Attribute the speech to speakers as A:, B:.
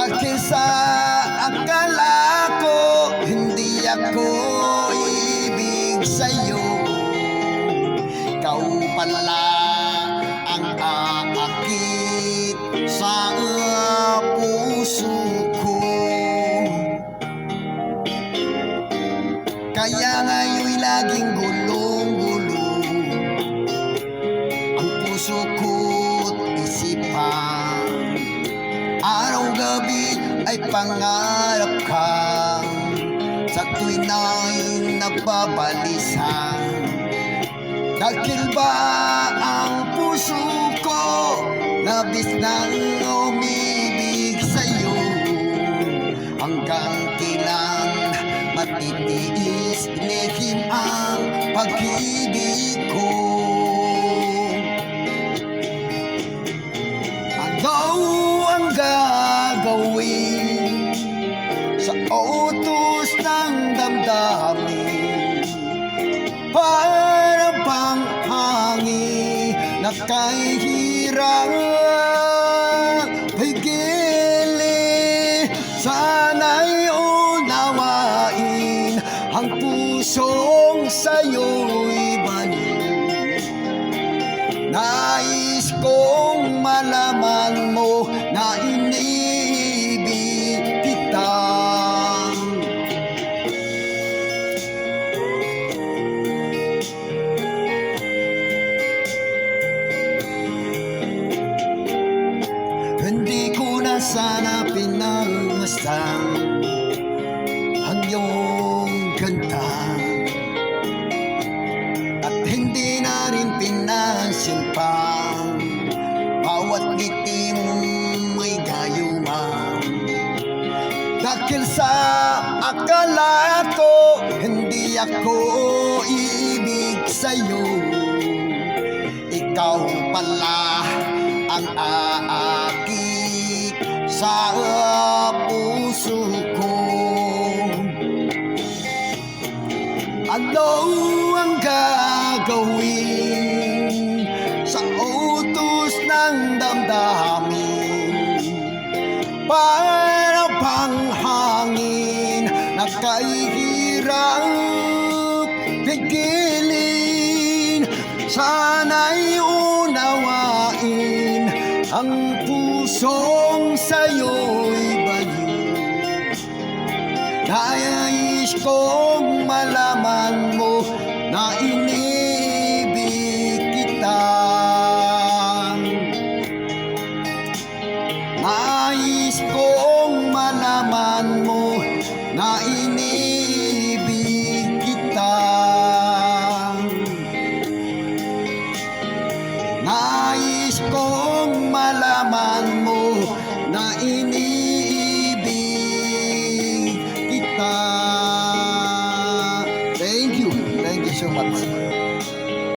A: Dahil sa akala ko hindi ako ibig sa'yo, ikaw pala ang aakit sa puso ko. Kaya ngayon'y laging gulong-gulong ang puso ko't isipan. Araw-gabi ay pangarap kang sa tuwing na'y nagbabalisan. Dahil ba ang puso ko labis nang umibig sa'yo, hanggang kailan matitiis lihim ang pag-ibig ko. Ano ang gagawin sa utos ng damdamin? Para bang hangin na kahirap pigilin, sana'y unawain ang pusong sa'yo'y balik. Nais kong malaman mo na iniibig kita. Hindi ko na sana pinangastan ang iyong ganda, at hindi na rin pinansin pa bawat ngiti mong may gayuma. Dahil sa akala ko hindi ako ibig sa'yo, ikaw pala ang aakit sa puso ko. Ano ang gagawin sa utos ng damdamin? Para bang hangin na kahirap pigilin, sana'y unawain ang pusong sa'yo'y balik. Nais kong malaman mo na inibig kita. Nais kong malaman mo na inibig kita. Nais kong malaman mo na inibig